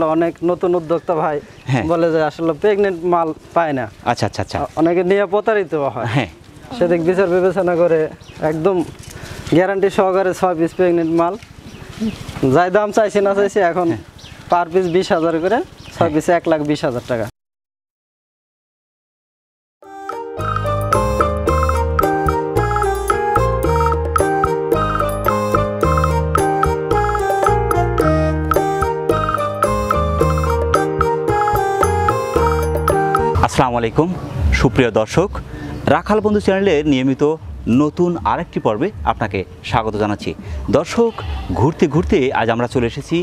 অনেক নতুন উদ্যোক্তা ভাই বলে যে আসলে প্রেগনেন্ট মাল পায় না। আচ্ছা আচ্ছা আচ্ছা, অনেকে নিয়ে প্রতারিত হয়। হ্যাঁ, সেদিক বিচার বিবেচনা করে একদম গ্যারান্টি সহকারে 6 পিস প্রেগনেন্ট মাল, যাই দাম চাইছি না চাইছি এখন পার পিস 20,000 করে, 6 পিসে 1,20,000 টাকা। আসসালামু আলাইকুম সুপ্রিয় দর্শক, রাখাল বন্ধু চ্যানেলের নিয়মিত নতুন আরেকটি পর্বে আপনাকে স্বাগত জানাচ্ছি। দর্শক, ঘুরতে ঘুরতে আজ আমরা চলে এসেছি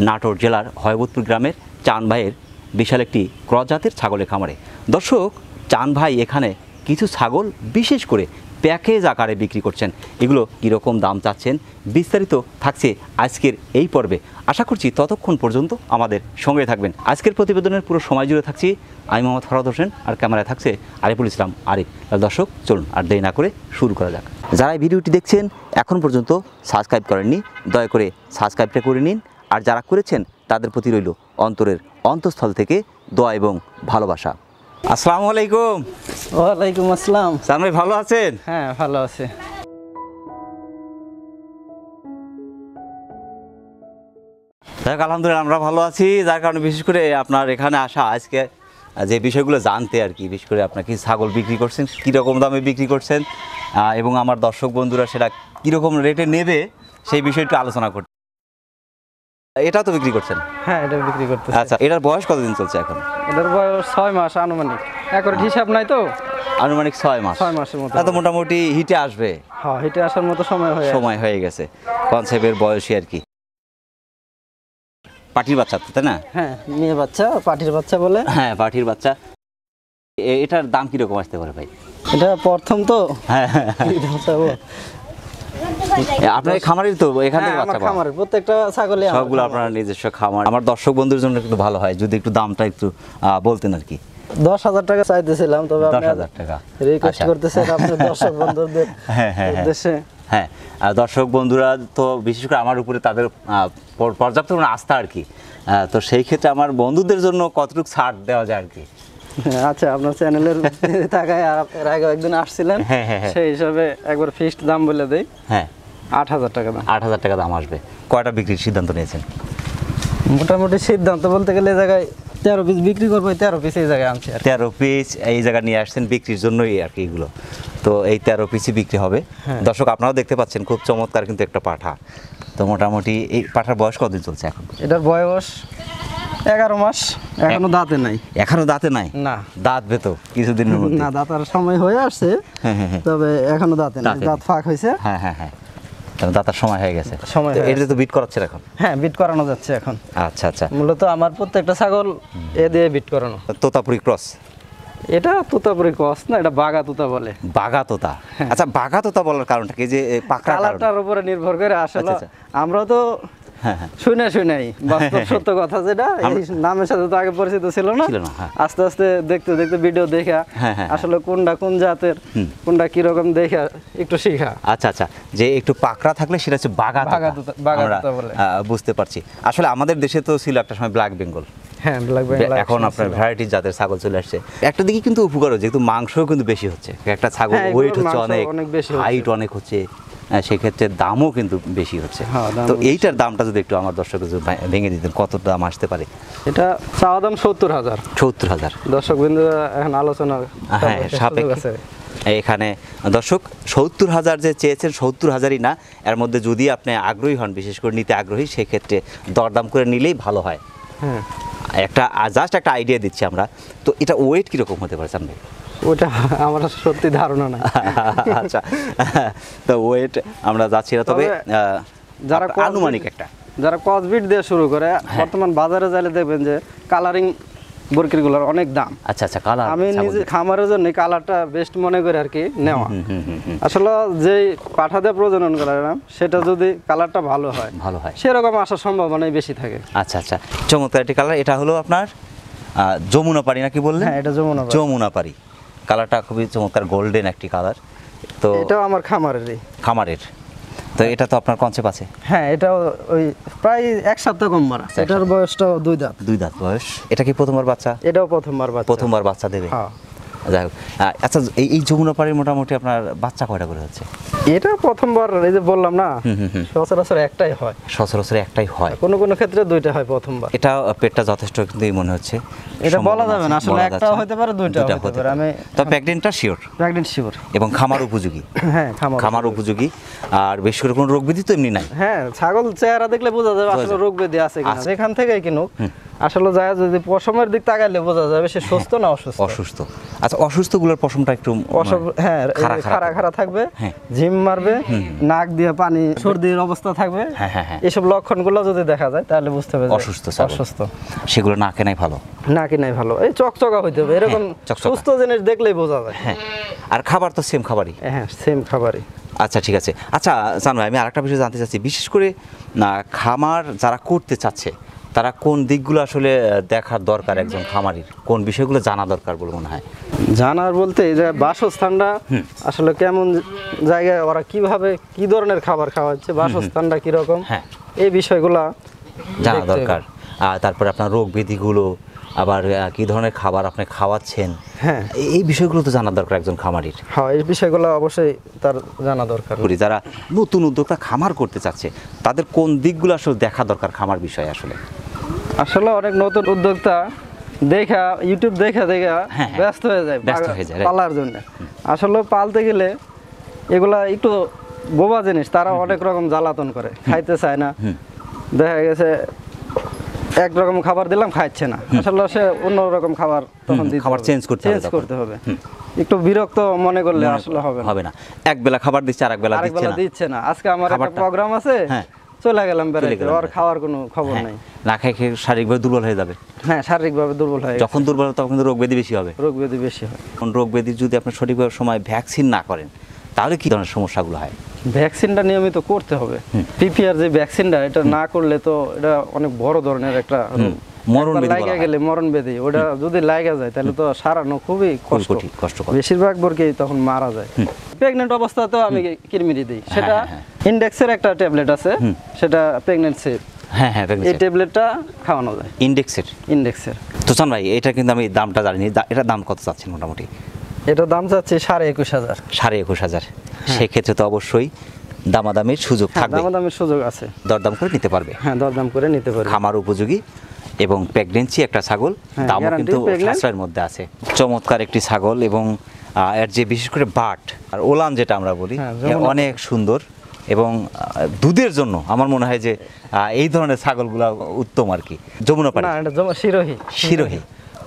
নাটোর জেলার হয়বতপুর গ্রামের চান ভাইয়ের বিশাল একটি ক্রস জাতের ছাগলের খামারে। দর্শক, চান ভাই এখানে কিছু ছাগল বিশেষ করে প্যাকেজ আকারে বিক্রি করছেন। এগুলো কীরকম দাম চাচ্ছেন বিস্তারিত থাকছে আজকের এই পর্বে। আশা করছি ততক্ষণ পর্যন্ত আমাদের সঙ্গে থাকবেন। আজকের প্রতিবেদনের পুরো সময় জুড়ে থাকছি আমি মোহাম্মদ ফরহাদ হোসেন, আর ক্যামেরায় থাকছে আরিফুল ইসলাম আরিফ। দর্শক চলুন আর দেরি না করে শুরু করা যাক। যারা এই ভিডিওটি দেখছেন এখন পর্যন্ত সাবস্ক্রাইব করেননি, দয়া করে সাবস্ক্রাইবটা করে নিন। আর যারা করেছেন তাদের প্রতি রইল অন্তরের অন্তঃস্থল থেকে দোয়া এবং ভালোবাসা। আসসালামু আলাইকুম। ওয়ালাইকুম আসসালাম। চান ভাই ভালো আছেন? হ্যাঁ, ভালো আছে। যাক, আলহামদুলিল্লাহ আমরা ভালো আছি। যার কারণে বিশেষ করে আপনার এখানে আসা, আজকে যে বিষয়গুলো জানতে আর কি, বিশেষ করে আপনার কি ছাগল বিক্রি করছেন, কীরকম দামে বিক্রি করছেন, এবং আমার দর্শক বন্ধুরা সেটা কীরকম রেটে নেবে সেই বিষয়টা আলোচনা করতে। এটা তো বিক্রি করছেন? হ্যাঁ, এটা বিক্রি করতে। আচ্ছা, এটার বয়স কতদিন চলছে এখন? এটার বয়স 6 মাস আনুমানিক, একবারে হিসাব নাই তো। আনুমানিক 6 মাস। 6 মাসের মতো। তো মোটামুটি হিটে আসবে। হ্যাঁ, হিটে আসার মতো সময় হয়ে গেছে কনসেপ্টের বয়সী আর কি। পাটির বাচ্চা তো, তাই না? হ্যাঁ, মেয়ে বাচ্চা, পাটির বাচ্চা বলে। হ্যাঁ, পাটির বাচ্চা। এটার দাম কিরকম আসতে পারে ভাই? এটা প্রথম তো। হ্যাঁ, আপনার খামারের তো এখান থেকে বাচ্চা পাওয়া? খামারের প্রত্যেকটা ছাগলে সবগুলো আপনার নিজস্ব খামার। আমার দর্শক বন্ধুদের জন্য একটু ভালো হয় যদি একটু দামটা একটু বলতেন আর কি। 10,000 টাকা চাইতেছিলাম, তবে আপনি 10,000 টাকা রিকোয়েস্ট করতেছেন আপনার দর্শক বন্ধুদের উদ্দেশ্যে। হ্যাঁ, আর দর্শক বন্ধুরা তো বিশেষ করে আমার উপরে তাদের পর্যাপ্ত আস্থা আর কি। তো সেই ক্ষেত্রে আমার বন্ধুদের জন্য কতটুকু ছাড় দেওয়া যায় আর কি। আচ্ছা, আপনার চ্যানেলের টাকায় এর আগে একদিন আসছিলেন, সেই হিসাবে একবার ফিক্সড দাম বলে দেই। হ্যাঁ, 8,000 টাকা দাম। 8,000 টাকা দাম আসবে। কয়টা বিক্রির সিদ্ধান্ত নিয়েছেন? মোটামুটি সিদ্ধান্ত বলতে গেলে এই জায়গায় 13 পিস বিক্রি করবো, 13 পিস এই জায়গায় আনছি। 13 পিস এই জায়গায় নিয়ে আসছেন বিক্রির জন্যই আর কি এগুলো। তো এই 13 পিসই বিক্রি হবে। দর্শক, আপনারাও দেখতে পাচ্ছেন খুব চমৎকার কিন্তু একটা পাঠা। তো মোটামুটি এই পাঠার বয়স কতদিন চলছে এখন? এটার বয়স 11 মাস, এখনো দাঁতে নাই। এখনো দাঁতে নাই? না, দাঁতবে তো কিছুদিনের মধ্যে। না, দাঁতার সময় হয়ে আসছে, তবে এখনো দাঁতে নাই, দাঁত ফাঁক হয়েছে। হ্যাঁ হ্যাঁ হ্যাঁ, দাঁতার সময় হয়ে গেছে। এটা তো বিট করাচ্ছে এখন? হ্যাঁ, বিট করানো যাচ্ছে এখন। আচ্ছা আচ্ছা, মূলত আমার প্রত্যেকটা ছাগল এ দিয়ে বিট করানো। তোতাপুরি ক্রস? এটা তোতাপুরি ক্রস না, এটা বাঘা তোতা বলে। বাঘা তোতা? আচ্ছা, বাঘা তোতা বলার কারণটা কি? যে কালারটার উপরে নির্ভর করে আসলে। আমরা তো শুনাই বাস্তব সত্য কথা, যেটা এই নামের সাথে তো আগে পরিচিত ছিল না। আস্তে আস্তে দেখতে দেখতে ভিডিও দেখা আসলে কোনটা কোন জাতের, কোনটা কিরকম দেখা একটু শিখা। আচ্ছা আচ্ছা, যে একটু পাকড়া থাকলে সেটা হচ্ছে বাঘা তোতা বলে। বুঝতে পারছি। আসলে আমাদের দেশে তো ছিল একটা সময় ব্ল্যাক বেঙ্গল। হ্যাঁ, ব্ল্যাক বেঙ্গল। এখন আপনার ভ্যারাইটি জাতের ছাগল চলে আসছে। একটা দিকে কিন্তু উপকারও, যেহেতু মাংসও কিন্তু বেশি হচ্ছে। একটা ছাগল ওয়েট হচ্ছে অনেক বেশি, হাইট অনেক হচ্ছে, সেক্ষেত্রে দামও কিন্তু বেশি হচ্ছে। তো এইটার দামটা যদি একটু আমার দর্শকের ভেঙে দিতেন, কত দাম আসতে পারে? এটা চাওয়া দাম 70,000। 70,000 দর্শক বিন্দুরা এখন আলোচনা। হ্যাঁ, সাপেক্ষে এখানে দর্শক 70,000 যে চেয়েছেন 70,000ই না, এর মধ্যে যদি আপনি আগ্রহী হন, বিশেষ করে নিতে আগ্রহী, সেক্ষেত্রে দরদাম করে নিলেই ভালো হয়। হ্যাঁ, জাস্ট একটা আইডিয়া দিচ্ছি আমরা। তো এটা ওয়েট কীরকম হতে পারে জানবে? ওটা আমার সত্যি ধারণা নাই। আচ্ছা, তো ওয়েট আমরা যাচ্ছি না, তবে যারা আনুমানিক যারা ক্রসবিট দিয়ে শুরু করে, বর্তমান বাজারে যাইলে দেখবেন যে কালারিং বর্কিরগুলোর অনেক দাম। আচ্ছা আচ্ছা, কালার আমি নিজে খামারের জন্য কালারটা বেস্ট মনে করে আর কি নেওয়া। আসলে যেই পাঠা দিয়ে প্রজনন করালাম, সেটা যদি কালারটা ভালো হয় সেরকম আসার সম্ভাবনাই বেশি থাকে। আচ্ছা আচ্ছা, চমৎকার একটি কালার। এটা হলো আপনার যমুনা পারি নাকি বললেন? হ্যাঁ, এটা যমুনা পারি। কালারটা খুবই চমৎকার, গোল্ডেন একটি কালার। তো এটাও আমার খামারের। তো এটা তো আপনার কনসেপ্ট আছে? হ্যাঁ, এটা ওই প্রায় 1 সপ্তাহ কম মারা। এটার বয়সটাও 2 দাঁত। 2 দাঁত বয়স। এটা কি প্রথমবার বাচ্চা? এটাও প্রথমবার বাচ্চা। প্রথমবার বাচ্চা দেবে? হ্যাঁ। যাই হোক, আচ্ছা এই যমুনা পাড়ির মোটামুটি আপনার বাচ্চা কয়টা করে হচ্ছে? এটা প্রথমবার, এই যে বললাম না, সচরাচর একটাই হয়। সচরাচর একটাই হয়, কোনো কোনো ক্ষেত্রে 2টা হয় প্রথমবার। এটা পেটটা যথেষ্ট কিন্তু মনে হচ্ছে। এটা বলা যাবে না আসলে, একটাও হতে পারে, 2টাও হতে পারে। আমি তো প্রেগন্যান্টটা শিওর? Pregnant sure. এবং খামার উপযোগী? হ্যাঁ, খামার উপযোগী। আর বেশি করে কোনো রোগ ব্যাধি তো এমনি নাই? হ্যাঁ, ছাগল চেহারা দেখলে বোঝা যাবে আসলে রোগ ব্যাধি আছে কিনা। যেখান থেকেই কিনুক আসলে যায়, যদি পশমের দিক তাকাইলে বোঝা যাবে সে সুস্থ না অসুস্থ। অসুস্থ। আচ্ছা, অসুস্থগুলোর পশমটা একটু হ্যাঁ, খাড়া খাড়া থাকবে, ঝিম মারবে, নাক দিয়ে পানি, সর্দির অবস্থা থাকবে। এইসব লক্ষণগুলো যদি দেখা যায় তাহলে বুঝতে হবে অসুস্থ। অসুস্থ। সেগুলো না কেনাই ভালো? না কেনাই ভালো। এই চকচকা হইতে হবে, এরকম সুস্থ জিনিস দেখলেই বোঝা যায়। হ্যাঁ, আর খাবার তো সেম খাবারই? হ্যাঁ, সেম খাবারই। আচ্ছা, ঠিক আছে। আচ্ছা জানো, আমি আরেকটা বিষয় জানতে চাচ্ছি, বিশেষ করে খামার যারা করতে চাচ্ছে তারা কোন দিকগুলো আসলে দেখার দরকার? একজন খামারির কোন বিষয়গুলো জানা দরকার বলে মনে হয়? জানার বলতে যে বাসস্থানটা আসলে কেমন জায়গায়, ওরা কিভাবে কি ধরনের খাবার খাওয়াচ্ছে, বাসস্থানটা কিরকম, এই বিষয়গুলো জানা দরকার। আর তারপরে আপনার রোগ ব্যাধিগুলো, আবার কি ধরনের খাবার আপনি খাওয়াচ্ছেন, হ্যাঁ, এই বিষয়গুলো তো জানা দরকার একজন খামারির। হ্যাঁ, এই বিষয়গুলো অবশ্যই তার জানা দরকার। যারা নতুন উদ্যোক্তা খামার করতে চাচ্ছে তাদের কোন দিকগুলো আসলে দেখা দরকার খামার বিষয়ে? আসলে অনেক নতুন উদ্যোক্তা দেখা ইউটিউব দেখা ব্যস্ত হয়ে যায় পালার জন্য। আসলে পালতে গেলে এগুলা একটু বোবা জিনিস, তারা অনেক রকম জ্বালাতন করে, খাইতে চায় না। দেখা গেছে একরকম খাবার দিলাম, খাচ্ছে না, আসলে সে অন্যরকম খাবার তখন চেঞ্জ করতে হবে। একটু বিরক্ত মনে করলে আসলে হবে না। এক বেলা খাবার দিচ্ছে, আরেক বেলা দিচ্ছে না। আজকে আমার একটা প্রোগ্রাম আছে, চলে গেলাম বেড়াইতে, আর খাওয়ার কোনো খবর নাই। না খেয়ে শারীরিকভাবে দুর্বল হয়ে যাবে। হ্যাঁ, শারীরিকভাবে দুর্বল হয়। যখন দুর্বল তখন রোগ ব্যাধি বেশি হবে। রোগ ব্যাধি যদি আপনি সঠিকভাবে সময় ভ্যাকসিন না করেন তাহলে কি ধরনের সমস্যাগুলো হয়? ভ্যাকসিনটা নিয়মিত করতে হবে। পিপিআর যে ভ্যাকসিনটা, এটা না করলে তো এটা অনেক বড় ধরনের একটা মরণ ব্যাধি। ওটা যদি লাগা যায় তাহলে তো সারানো খুবই কষ্টকর। বেশিরভাগ বর্গেই তখন মারা যায়। প্রেগনেন্ট অবস্থাতেও আমি কিরমিরি দিই, সেটা ইন্ডেক্সের একটা ট্যাবলেট আছে, সেটা প্রেগনেন্সি। হ্যাঁ, এই ট্যাবলেটটা খাওয়ানো যায় ইন্ডেক্সের। তো চান ভাই, এটা কিন্তু আমি দামটা জানি, এটা দাম কত চাচ্ছেন মোটামুটি? এটা দাম চাচ্ছি 21,500। 21,500। সেক্ষেত্রে তো অবশ্যই দামাদামের সুযোগ থাকবে? দামাদামের সুযোগ আছে, দরদাম করে নিতে পারবে। হ্যাঁ, দরদাম করে নিতে পারবে। খামার উপযোগী এবং প্রেগনেন্সি একটা ছাগল, দামও কিন্তু সাশ্রয়ের মধ্যে আছে। চমৎকার একটি ছাগল, এবং এর যে বিশেষ করে বাট আর ওলান যেটা আমরা বলি, অনেক সুন্দর। এবং দুধের জন্য আমার মনে হয় যে এই ধরনের ছাগলগুলা উত্তম আর কি। যমুনা পাড়ি? না, এটা শিরোহী।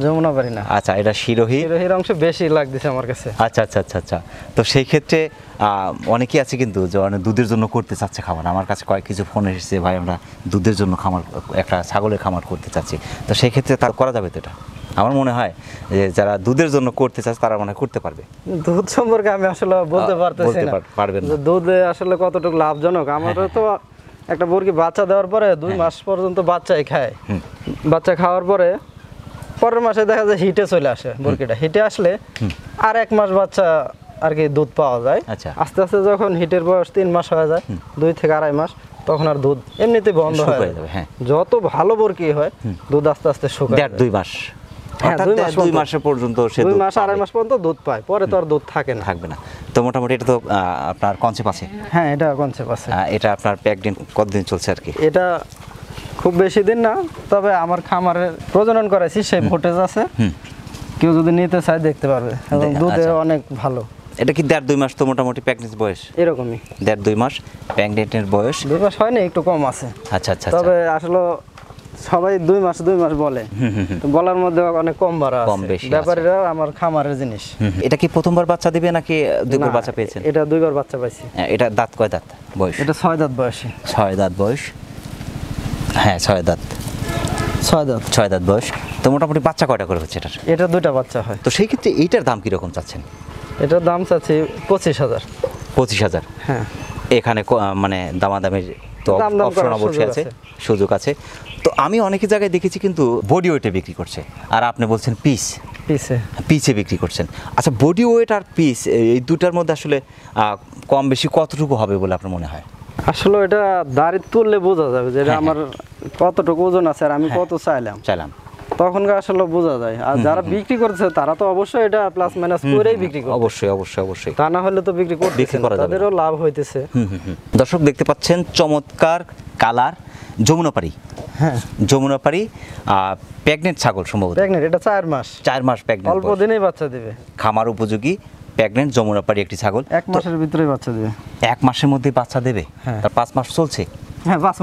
যমুনা পাড়ি না। আচ্ছা, এটা শিরোহীর অংশ বেশি লাগতেছে আমার কাছে। আচ্ছা। তো সেই ক্ষেত্রে অনেকেই আছে কিন্তু যে দুধের জন্য করতে চাচ্ছে খামার। আমার কাছে কয়েক কিছু ফোন এসেছে, ভাই আমরা দুধের জন্য খামার, একটা ছাগলের খামার করতে চাচ্ছি। তো সেই ক্ষেত্রে তার করা যাবে তো? এটা আমার মনে হয় যে যারা দুধের জন্য করতে চাচ্ছে তারা মনে করতে পারবে। দুধ সম্পর্কে আমি আসলে বলতে পারতেছি না, পারবেন না। দুধ আসলে কতটুকু লাভজনক। আমারও তো একটা মুরগি বাচ্চা দেওয়ার পরে 2 মাস পর্যন্ত বাচ্চাই খায়। বাচ্চা খাওয়ার পরের মাসে দেখা যায় হিটে চলে আসে মুরগিটা। হিটে আসলে আর 1 মাস বাচ্চা আর কি দুধ পাওয়া যায়। আস্তে আস্তে যখন হিটের বয়স 3 মাস হয়ে যায়, 2 থেকে 2.5 মাস, তখন আর দুধ এমনিতে বন্ধ হয়ে যাবে। যত ভালো মুরগি হয় দুধ আস্তে আস্তে শুকায়। 1.5-2 মাস। 2 মাস পর্যন্ত সে 2 মাস 2.5 মাস পর্যন্ত দুধ পায়, পরে তো আর দুধ থাকবে না। তো মোটামুটি এটা তো আপনার কনসেপ্ট আছে? হ্যাঁ, এটা কনসেপ্ট আছে। এটা আপনার প্রেগনেন্ট কতদিন চলছে আর কি? এটা খুব বেশি দিন না, তবে আমার খামারে প্রজনন করাইছি, সেই ভোটেজ আছে। কেউ যদি নিতে চায় দেখতে পারবে, এবং দুধে অনেক ভালো। এটা কি 1.5-2 মাস তো মোটামুটি প্রেগনেন্সি বয়স? এরকমই 1.5-2 মাস প্রেগনেন্টের বয়স। 2 মাস হয় না, একটু কম আছে। আচ্ছা। তবে আসলে সবাই 2 মাস বলে, তো বলার মধ্যে অনেক কম বাড়া কম বেশি ব্যাপারীরা আমার খামারের জিনিস। এটা কি প্রথমবার বাচ্চা দিবে নাকি 2বার বাচ্চা পেয়েছেন? এটা 2বার বাচ্চা পাইছি। এটা দাঁত কয় দাঁত বয়স? এটা 6 দাঁত বয়সী। 6 দাঁত বয়স। হ্যাঁ, 6 দাঁত বয়স। তো মোটামুটি বাচ্চা কয়টা করে হচ্ছে এটার? এটা 2টা বাচ্চা হয়। তো সেই ক্ষেত্রে এইটার দাম কিরকম চাচ্ছেন? এটার দাম চাচ্ছি 25,000। 25,000? হ্যাঁ। এখানে মানে দামাদামের তো অপশন অবশ্যই আছে, সুযোগ আছে। তো আমি অনেক জায়গায় দেখেছি কিন্তু বডি ওয়েটে বিক্রি করছে, আর আপনি বলছেন পিসে বিক্রি করছেন। আচ্ছা, বডি ওয়েট আর পিস, এই দুটার মধ্যে আসলে কম বেশি কতটুকু হবে বলে আপনার মনে হয়? আসলে এটা দাঁড়ি তুললে বোঝা যাবে যে আমার কতটুকু ওজন আছে আর আমি কত চাইলাম তখন আসলে বোঝা যায়। আর যারা বিক্রি করছে তারা তো অবশ্যই এটা প্লাস মাইনাস করেই বিক্রি করে, অবশ্যই তা না হলে তো বিক্রি করতে তাদেরও লাভ হইতেছে। দর্শক দেখতে পাচ্ছেন চমৎকার কালার যমুনাপাড়ি। হ্যাঁ, যমুনাপাড়ি প্রেগনেন্ট ছাগল, সম্ভবত প্রেগনেন্ট। এটা 4 মাস প্রেগনেন্ট, অল্প দিনেই বাচ্চা দিবে। খামার উপযোগী প্রেগনেন্ট যমুনাপাড়ি একটি ছাগল 1 মাসের ভিতরেই বাচ্চা দিবে। 1 মাসের মধ্যে বাচ্চা দেবে। তার 5 মাস চলছে। হ্যাঁ, 5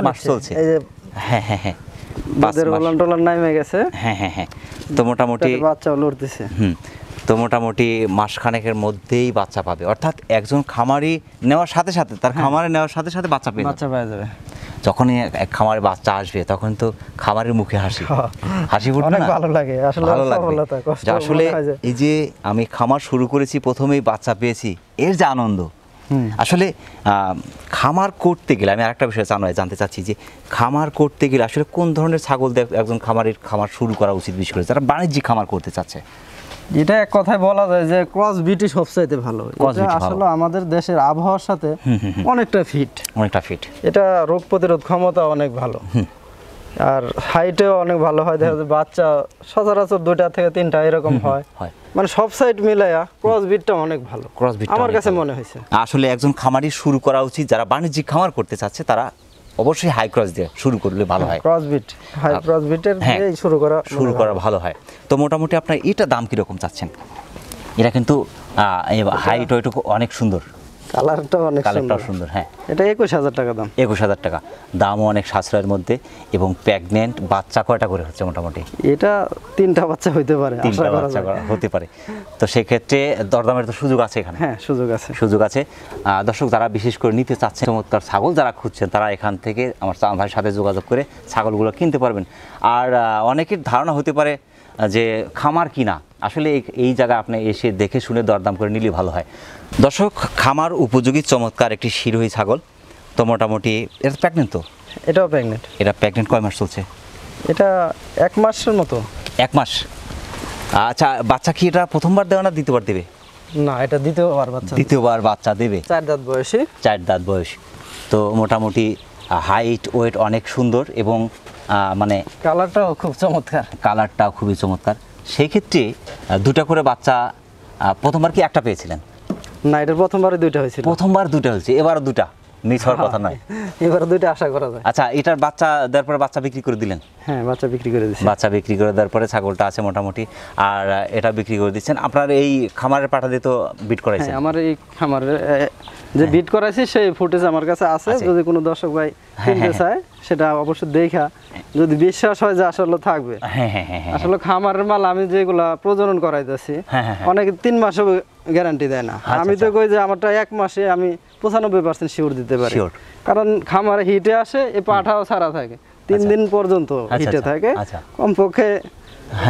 মাস চলছে। এই যে হ্যাঁ বাদের ওলান নামে গেছে। হ্যাঁ তো মোটামুটি বাচ্চা লড়তেছে। তো মোটামুটি মাসখানেকের মধ্যেই বাচ্চা পাবে, অর্থাৎ একজন খামারি নেওয়ার সাথে সাথে তার খামারে নেওয়ার সাথে সাথে বাচ্চা পেয়ে যাবে। যখনই এক খামারে বাচ্চা আসবে তখন তো খামারের মুখে হাসি ফুটবে, অনেক ভালো লাগে। আসলে আসলে এই যে আমি খামার শুরু করেছি, প্রথমেই বাচ্চা পেয়েছি, এর যে আনন্দ। আসলে খামার করতে গেলে আমি আরেকটা বিষয় জানতে চাচ্ছি যে খামার করতে গেলে আসলে কোন ধরনের ছাগল একজন খামারের খামার শুরু করা উচিত, বিশেষ করে যারা বাণিজ্যিক খামার করতে চাচ্ছে? এটা এক কথায় বলা যায় যে ক্রস বিটি সবচাইতে ভালো। এটা আসলে আমাদের দেশের আবহাওয়ার সাথে অনেকটা ফিট। এটা রোগ প্রতিরোধ ক্ষমতা অনেক ভালো, আর হাইটেও অনেক ভালো হয়। দেখা যায় বাচ্চা সচরাচর 2টা থেকে 3টা এরকম হয়। মানে সব সাইড মিলায়া ক্রস বিটটা অনেক ভালো, আমার কাছে মনে হয়েছে। আসলে একজন খামারি শুরু করা উচিত, যারা বাণিজ্যিক খামার করতে চাচ্ছে তারা অবশ্যই হাই ক্রস দিয়ে শুরু করলে ভালো হয়। হাই ক্রস বিটের দিয়ে শুরু করা ভালো হয়। তো মোটামুটি আপনার এটা দাম কিরকম চাচ্ছেন? এটা কিন্তু হাইট ওইটুকু অনেক সুন্দর, কালারটাও সুন্দর। হ্যাঁ, এটা 21,000 টাকা দাম। 21,000 টাকা দামও অনেক সাশ্রয়ের মধ্যে। এবং প্রেগনেন্ট বাচ্চা কয়টা করে হচ্ছে মোটামুটি? এটা 3টা বাচ্চা হতে পারে, 3টা বাচ্চা হতে পারে। তো সেক্ষেত্রে দরদামের তো সুযোগ আছে এখানে? হ্যাঁ, সুযোগ আছে। দর্শক যারা বিশেষ করে নিতে চাচ্ছেন, চমৎকার ছাগল যারা খুঁজছেন, তারা এখান থেকে আমার চাঁদ ভাইয়ের সাথে যোগাযোগ করে ছাগলগুলো কিনতে পারবেন। আর অনেকের ধারণা হতে পারে যে খামার কিনা, আসলে এই জায়গায় আপনি এসে দেখে শুনে দরদাম করে নিলে ভালো হয়। দর্শক, খামার উপযোগী চমৎকার একটি শিরোহী ছাগল। তো মোটামুটি এটা প্রেগনেন্ট? তো এটাও প্রেগনেন্ট। এটা প্রেগনেন্ট কয় মাস চলছে? এটা 1 মাসের মতো। 1 মাস। আচ্ছা, বাচ্চা কি এটা প্রথমবার দেওয়া না দ্বিতীয়বার দেবে? না, এটা দ্বিতীয়বার বাচ্চা দেবে। 4 দাঁত বয়সী। তো মোটামুটি হাইট ওয়েট অনেক সুন্দর এবং মানে কালারটাও খুবই চমৎকার। সেই ক্ষেত্রে 2টা করে বাচ্চা, প্রথমবার কি একটা পেয়েছিলেন? না, এটা প্রথমবারে 2টা হয়েছিল। প্রথমবার 2টা হয়েছে, এবারও 2টা, মিস হওয়ার কথা নয়। এবারে 2টা আশা করা যায়। আচ্ছা, এটার বাচ্চা দেওয়ার পরে বাচ্চা বিক্রি করে দিলেন? হ্যাঁ, বাচ্চা বিক্রি করে দিচ্ছি। বাচ্চা বিক্রি করে দেওয়ার পরে ছাগলটা আছে মোটামুটি, আর এটা বিক্রি করে দিচ্ছেন। আপনার এই খামারের পাঠা দিয়ে তো বিট করাইছেন? আমার এই খামারের যে বিট করাইছি সেই ফুটেজ আমার কাছে আছে। যদি কোনো দর্শক ভাই কিনতে চায় সেটা অবশ্যই দেখা, যদি বিশ্বাস হয় যে আসলে থাকবে। আসলে খামারের মাল আমি যেগুলা প্রজনন করাইতেছি অনেকে 3 মাসও গ্যারান্টি দেয় না। আমি তো কই যে আমারটা 1 মাসে আমি 95% শিওর দিতে পারি, কারণ খামারে হিটে আসে, এই পাঠাও ছাড়া থাকে 3 দিন পর্যন্ত হিটে থাকে। কমপক্ষে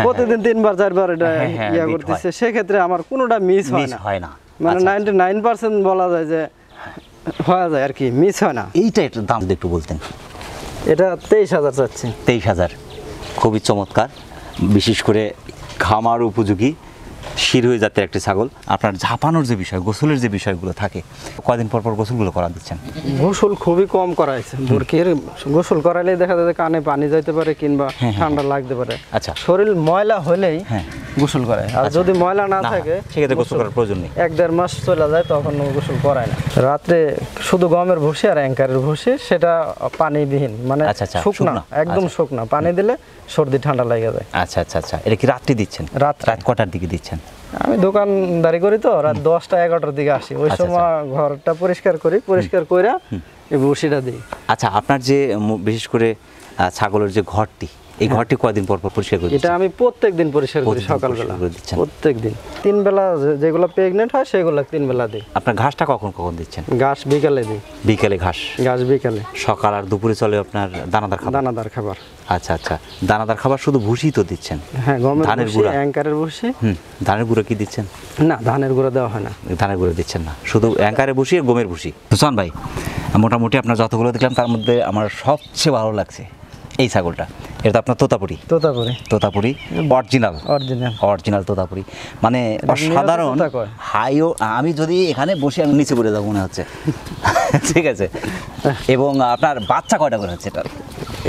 প্রতিদিন 3বার 4বার এটা ইয়া করতেছে, সেক্ষেত্রে আমার কোনোটা মিস হয় না। মানে 99% বলা যায় যে হয়ে যায় আর কি, মিস হয় না। এইটা একটু দাম একটু বলতেন। এটা 23,000 চাচ্ছি। 23,000, খুবই চমৎকার। বিশেষ করে খামার উপযোগী শিরোহী জাতের একটি ছাগল। আপনার ঝাপানোর যে বিষয়, গোসলের যে বিষয়গুলো থাকে, কয়দিন পর গোসলগুলো করা দিচ্ছেন? গোসল খুবই কম করাইছে। ভোরকের গোসল করাইলে দেখা যায় কানে পানি যাইতে পারে কিংবা ঠান্ডা লাগতে পারে। আচ্ছা, শরীর ময়লা হলেই গোসল করায়, আর যদি ময়লা না থাকে সেক্ষেত্রে গোসল করার প্রয়োজন নেই। 1-1.5 মাস চলে যায় তখন গোসল করায় না। রাত্রে শুধু গমের ভুসি আর অ্যাঙ্কারের ভুসি, সেটা পানিবিহীন, মানে শুকনা, একদম শুকনা। পানি দিলে সর্দি ঠান্ডা লেগে যায়। আচ্ছা, এটা কি রাত্রে দিচ্ছেন? রাত কটার দিকে দিচ্ছেন? আমি দোকানদারি করি, তো রাত 10টা-11টার দিকে আসি। ওই সময় ঘরটা পরিষ্কার করে এই ভুসিটা দিই। আচ্ছা, আপনার যে বিশেষ করে ছাগলের যে ঘরটি, এই ঘরটি কয়দিন পর পরিষ্কার করি? এটা আমি প্রত্যেকদিন পরিষ্কার করি, সকালবেলা। প্রত্যেকদিন 3 বেলা, যেগুলো প্রেগনেন্ট হয় সেগুলো 3 বেলা দিই। আপনার ঘাসটা কখন দিচ্ছেন? ঘাস বিকালে দিই। বিকালে ঘাস বিকালে। সকাল আর দুপুরে চলে আপনার দানাদার খাবার। আচ্ছা, দানাদার খাবার শুধু ভুসি তো দিচ্ছেন? হ্যাঁ, ধানের গুঁড়া, অ্যাঙ্কারের ভুসি। ধানের গুঁড়া কি দিচ্ছেন? না, ধানের গুঁড়া দেওয়া হয় না। ধানের গুঁড়া দিচ্ছেন না, শুধু অ্যাঙ্কারের ভুসি আর গমের ভুসি। হুসান ভাই, মোটামুটি আপনার যতগুলো দেখলাম তার মধ্যে আমার সবচেয়ে ভালো লাগছে এই ছাগলটা। এটা তো আপনার তোতাপুরি তোতাপুরি অরিজিনাল তোতাপুরি, মানে অসাধারণ হাইও। আমি যদি এখানে বসে আমি নিচে পড়ে যাবো মনে হচ্ছে। ঠিক আছে। এবং আপনার বাচ্চা কয়টা করে হচ্ছে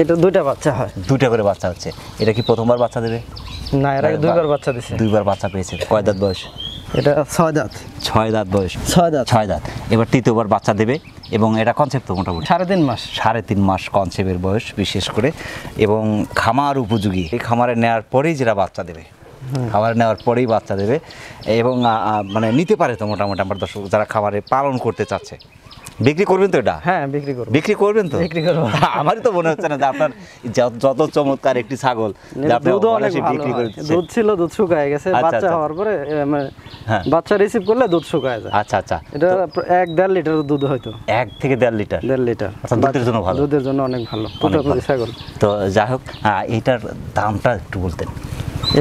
এটা 2টা বাচ্চা হয়। 2টা করে বাচ্চা হচ্ছে। এটা কি প্রথমবার বাচ্চা দেবে? না, এর আগে 2বার বাচ্চা দিছে। 2বার বাচ্চা পেয়েছে। কয় দাঁত বয়স? এটা 6 দাঁত। 6 দাঁত বয়স। 6 দাঁত। এবার তৃতীয়বার বাচ্চা দেবে এবং এটা কনসেপ্ট তো মোটামুটি 3.5 মাস। 3.5 মাস কনসেপ্টের বয়স বিশেষ করে, এবং খামার উপযোগী। এই খামারে নেওয়ার পরেই যেটা বাচ্চা দেবে, খামারে নেওয়ার পরেই বাচ্চা দেবে এবং মানে নিতে পারে তো মোটামুটি আমার দর্শক যারা খামারে পালন করতে চাচ্ছে। বিক্রি করবেন তো এটা? হ্যাঁ, বিক্রি করব। বিক্রি করবেন তো? বিক্রি করব। আমারই তো মনে হচ্ছে না যে আপনার যত চমৎকার একটি ছাগল যে আপনি অবশ্যই বিক্রি করে দিচ্ছেন। দুধ ছিল, দুধ শুকায় গেছে। বাচ্চা হওয়ার পরে বাচ্চা রিসিভ করলে দুধ শুকায় যায়। আচ্ছা আচ্ছা। এটা 1-1.5 লিটার দুধ হয়তো। 1 থেকে 1.5 লিটার। 1.5 লিটার। আচ্ছা, দুধের জন্য ভালো। দুধের জন্য অনেক ভালো তোতাপুরি ছাগল। তো যাই হোক, এইটার দামটা একটু বলতেন।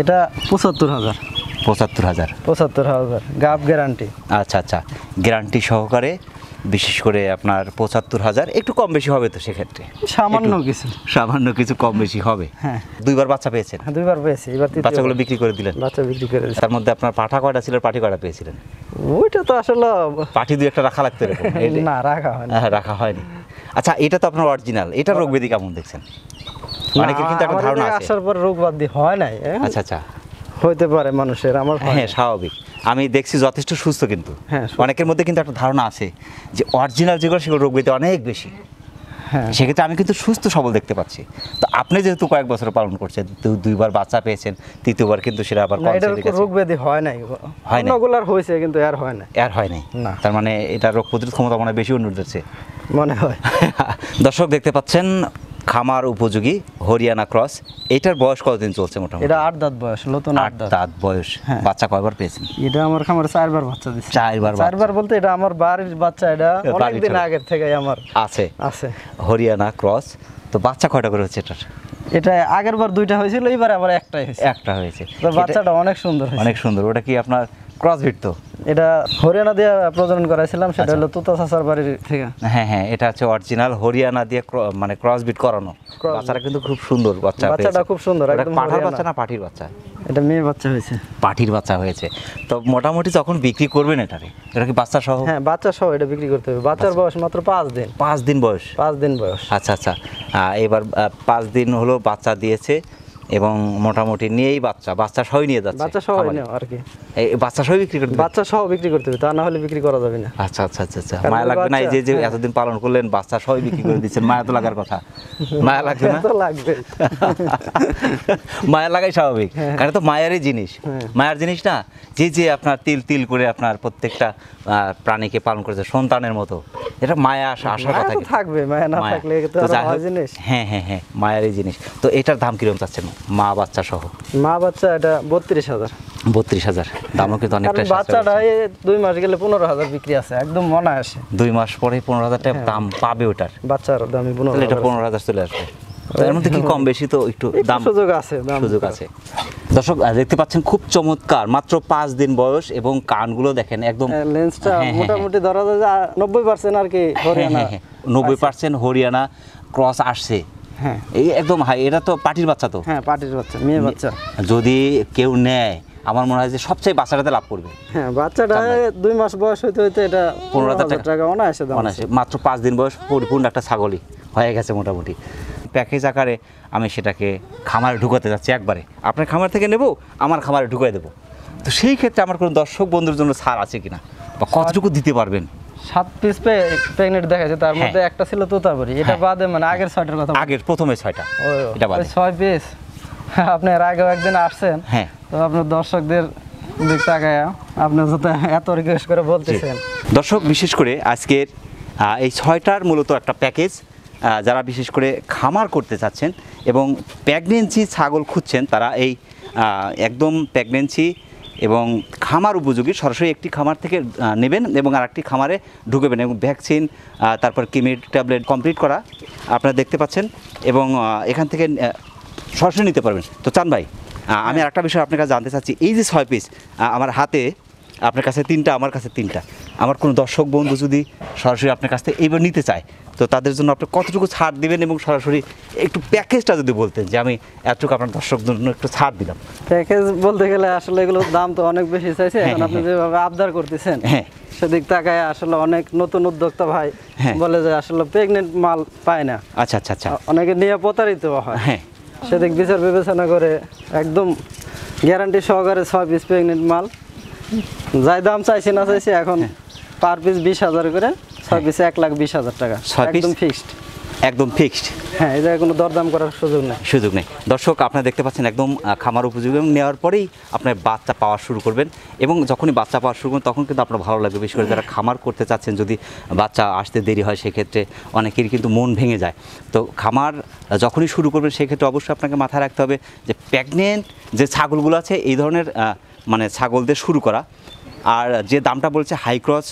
এটা 75,000। 75,000 গাব গ্যারান্টি। আচ্ছা আচ্ছা, গ্যারান্টি সহকারে। বিশেষ করে আপনার 75,000 একটু কম বেশি হবে তো সেক্ষেত্রে? সামান্য কিছু কম বেশি হবে। হ্যাঁ। 2বার বাচ্চা পেয়েছেন? 2বার পেয়েছি। এবার বাচ্চাগুলো বিক্রি করে দিলেন? বাচ্চা বিক্রি করে দিয়েছি। তার মধ্যে আপনার পাঠা কয়টা ছিল, পাঠি কয়টা পেয়েছিলেন? ওইটা তো আসলে পাঠি 2-1টা রাখা লাগতো এরকম? না, রাখা হয়নি। হ্যাঁ, রাখা হয়নি। আচ্ছা, এটা তো আপনার অরিজিনাল। এটা রোগ ব্যাধি কেমন দেখছেন? অনেকের কিন্তু একটা ধারণা আছে আসার পর রোগ ব্যাধি হয় নাই। আচ্ছা আচ্ছা, হইতে পারে মানুষের, আমার হ্যাঁ স্বাভাবিক। আমি দেখছি যথেষ্ট সুস্থ, কিন্তু হ্যাঁ, অনেকের মধ্যে কিন্তু একটা ধারণা আছে যে অরিজিনাল যেগুলো সেগুলো রোগ ব্যাধি অনেক বেশি। হ্যাঁ, সেক্ষেত্রে আমি কিন্তু সুস্থ সবল দেখতে পাচ্ছি। তো আপনি যেহেতু কয়েক বছর পালন করছেন, 2বার বাচ্চা পেয়েছেন, তৃতীয়বার কিন্তু সেটা আবার রোগ ব্যাধি হয় নাই। অন্যগুলার হয়েছে কিন্তু এর হয় না। না, তার মানে এটা রোগ প্রতিরোধ ক্ষমতা মনে বেশি উন্নত মনে হয়। দর্শক দেখতে পাচ্ছেন খামার উপযোগী হরিয়ানা ক্রস। এটার বয়স কতদিন চলছে মোটামুটি? এটা 8 দাঁত বয়স, নতুন 8 দাঁত বয়স। বাচ্চা কয়বার পেয়েছেন? এটা আমার খামারে 4বার বাচ্চা দিচ্ছে। 4বার বলতে এটা আমার বাড়ির বাচ্চা। এটা অনেক দিন আগের থেকে আমার আছে হরিয়ানা ক্রস। তো বাচ্চা কয়টা করে হচ্ছে এটার? এটা আগের বার 2টা হয়েছিল, এবারে আবার একটা হয়েছে। তো বাচ্চাটা অনেক সুন্দর। ওটা কি আপনার ক্রসবিট? তো এটা হরিয়ানা দিয়ে প্রজনন করাইছিলাম, সেটা হলো তুতা চাচার বাড়ির থেকে। হ্যাঁ, এটা হচ্ছে অরিজিনাল হরিয়ানা দিয়ে মানে ক্রসবিট করানো। বাচ্চাটা কিন্তু খুব সুন্দর। বাচ্চাটা খুব সুন্দর। একদম পাঠার বাচ্চা না পাঠির বাচ্চা? এটা মেয়ে বাচ্চা হয়েছে। পাঠির বাচ্চা হয়েছে। তো মোটামুটি যখন বিক্রি করবেন এটা কি বাচ্চা সহ? হ্যাঁ, বাচ্চা সহ এটা বিক্রি করতে হবে। বাচ্চার বয়স মাত্র 5 দিন। 5 দিন বয়স? 5 দিন বয়স। আচ্ছা আচ্ছা। এবার 5 দিন হলো বাচ্চা দিয়েছে এবং মোটামুটি নিয়েই বাচ্চা সহ নিয়ে যাচ্ছে। বাচ্চা সহ নিও আর কি। এই বাচ্চা সহ বিক্রি করতে? বাচ্চা সহ বিক্রি করতে হবে, তা না হলে বিক্রি করা যাবে না। আচ্ছা আচ্ছা আচ্ছা। মায়া লাগবে না? এই যে এতদিন পালন করলেন, বাচ্চা সহ বিক্রি করে দিচ্ছেন, মায়া তো লাগার কথা। মায়া লাগবে না? তো লাগবে। মায়া লাগাই স্বাভাবিক, কারণ তো মায়ারই জিনিস। মায়ার জিনিস না, যে আপনার তিল করে আপনার প্রত্যেকটা প্রাণীকে পালন করেছে সন্তানের মতো। এটা মায়া আসার কথা থাকবে। মায়া না থাকলে তো আর জিনিস। হ্যাঁ, মায়ারই জিনিস। তো এটার দাম কিরকম চাচ্ছেন মা বাচ্চা সহ? মা বাচ্চা এটা 32,000। 32,000 দামও কিন্তু অনেকটা। বাচ্চাটা 2 মাস গেলে 15,000 বিক্রি আছে, একদম মনে আসে। 2 মাস পরে 15,000 টাকা দাম পাবে ওটার। বাচ্চার দামই 15,000। এটা 15,000 চলে আসবে। এর মধ্যে কি কম বেশি তো একটু দাম সুযোগ আছে। দর্শক দেখতে পাচ্ছেন খুব চমৎকার, মাত্র 5 দিন বয়স এবং কানগুলো দেখেন একদম। লেন্সটা মোটামুটি ধরা যায় 90% আর কি হরিয়ানা। 90% হরিয়ানা ক্রস আসছে। হ্যাঁ, এই একদম হাই। এটা তো পাটির বাচ্চা তো? হ্যাঁ, পাটির বাচ্চা, মেয়ে বাচ্চা। যদি কেউ নেয় আমার মনে হয় যে সবচেয়ে বাচ্চাটাতে লাভ করবে। হ্যাঁ, বাচ্চাটা 2 মাস বয়স হইতে এটা 15,000 টাকা অনায়াসে দাম। মাত্র 5 দিন বয়স, পরিপূর্ণ একটা ছাগলই হয়ে গেছে মোটামুটি। প্যাকেজ আকারে আমি সেটাকে খামারে ঢুকাতে যাচ্ছি একবারে। আপনার খামার থেকে নেব, আমার খামারে ঢুকিয়ে দেবো। তো সেই ক্ষেত্রে আমার কোনো দর্শক বন্ধুর জন্য ছাড় আছে কিনা, বা কতটুকু দিতে পারবেন? 7 পিস প্রেগনেন্ট দেখাচ্ছে, তার মধ্যে একটা ছিল তোতাপুরি। এটা বাদে মানে আগের 6টার কথা। আগের প্রথমে 6টা, এটা বাদে 6 পিস। আপনি এর আগেও একদিন আসছেন। হ্যাঁ, তো আপনার দর্শকদের দিক তাকায় আপনি এত রিকোয়েস্ট করে বলতেছেন। দর্শক বিশেষ করে আজকের এই 6টার মূলত একটা প্যাকেজ, যারা বিশেষ করে খামার করতে চাচ্ছেন এবং প্রেগনেন্সি ছাগল খুঁজছেন, তারা এই একদম প্রেগনেন্সি এবং খামার উপযোগী সরাসরি একটি খামার থেকে নেবেন এবং আরেকটি খামারে ঢুকবেন এবং ভ্যাকসিন, তারপর কিমির ট্যাবলেট কমপ্লিট করা আপনারা দেখতে পাচ্ছেন এবং এখান থেকে সরাসরি নিতে পারবেন। তো চান ভাই, আমি আরেকটা বিষয় আপনার কাছে জানতে চাচ্ছি, এই যে 6 পিস আমার হাতে আপনার কাছে 3টা, আমার কাছে 3টা। আমার কোনো দর্শক বন্ধু যদি সরাসরি আপনার কাছ থেকে এইবার নিতে চায়, তো তাদের জন্য আপনি কতটুকু ছাড় দিবেন, এবং সরাসরি একটু প্যাকেজটা যদি বলতেন যে আমি এতটুকু আপনার দর্শকদের জন্য একটু ছাড় দিলাম। প্যাকেজ বলতে গেলে আসলে এগুলোর দাম তো অনেক বেশি চাইছে, এখন আপনি যেভাবে আবদার করতেছেন সেদিক তাকায় আসলে অনেক নতুন উদ্যোক্তা ভাই বলে যে আসলে প্রেগনেন্ট মাল পায় না। আচ্ছা আচ্ছা আচ্ছা, অনেকে নিয়ে প্রতারিত হয়। সেদিক বিচার বিবেচনা করে একদম গ্যারান্টি সহকারে 6 পিস প্রেগনেন্ট মাল, যাই দাম চাইছি না চাইছি এখন পার পিস 20,000 করে, 6 পিসে 1,20,000 টাকা, একদম ফিক্সড। একদম ফিক্সড, হ্যাঁ, এই জায়গায় কোনো দরদাম করার সুযোগ নেই। দর্শক আপনারা দেখতে পাচ্ছেন একদম খামার উপযোগী, এবং নেওয়ার পরেই আপনার বাচ্চা পাওয়া শুরু করবেন, এবং যখনই বাচ্চা পাওয়া শুরু করবেন তখন কিন্তু আপনার ভালো লাগবে। বিশেষ করে যারা খামার করতে চাচ্ছেন, যদি বাচ্চা আসতে দেরি হয় সেক্ষেত্রে অনেকেরই কিন্তু মন ভেঙে যায়। তো খামার যখনই শুরু করবেন সেক্ষেত্রে অবশ্যই আপনাকে মাথায় রাখতে হবে যে প্রেগনেন্ট যে ছাগলগুলো আছে এই ধরনের মানে ছাগলদের শুরু করা। আর যে দামটা বলছে হাই ক্রস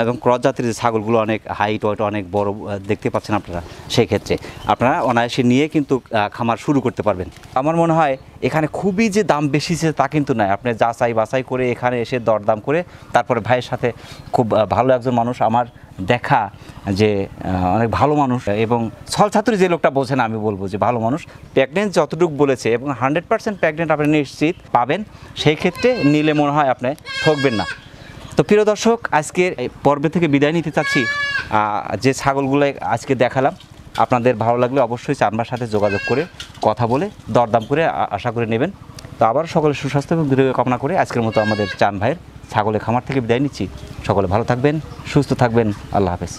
এবং ক্রস জাতের যে ছাগলগুলো অনেক হাইট ওয়েট অনেক বড় দেখতে পাচ্ছেন আপনারা, সেই ক্ষেত্রে আপনারা অনায়াসে নিয়ে কিন্তু খামার শুরু করতে পারবেন। আমার মনে হয় এখানে খুবই যে দাম বেশি তা কিন্তু নয়, আপনি যাচাই বাছাই করে এখানে এসে দরদাম করে তারপরে ভাইয়ের সাথে, খুব ভালো একজন মানুষ আমার দেখা, যে অনেক ভালো মানুষ, এবং ছলছাত্রী যে লোকটা বলছেন আমি বলবো যে ভালো মানুষ, প্রেগনেন্ট যতটুকু বলেছে এবং 100% প্রেগনেন্ট আপনি নিশ্চিত পাবেন, সেই ক্ষেত্রে নিলে মনে হয় আপনি ঠকবেন না। তো প্রিয় দর্শক, আজকের এই পর্বে থেকে বিদায় নিতে চাচ্ছি। যে ছাগলগুলো আজকে দেখালাম আপনাদের ভালো লাগলে অবশ্যই চানবার সাথে যোগাযোগ করে কথা বলে দরদাম করে আশা করে নেবেন। তো আবার সকলের সুস্বাস্থ্য এবং দীর্ঘ কামনা করে আজকের মতো আমাদের চান ভাইয়ের ছাগলের খামার থেকে বিদায় নিচ্ছি। সকলে ভালো থাকবেন, সুস্থ থাকবেন, আল্লাহ হাফেজ।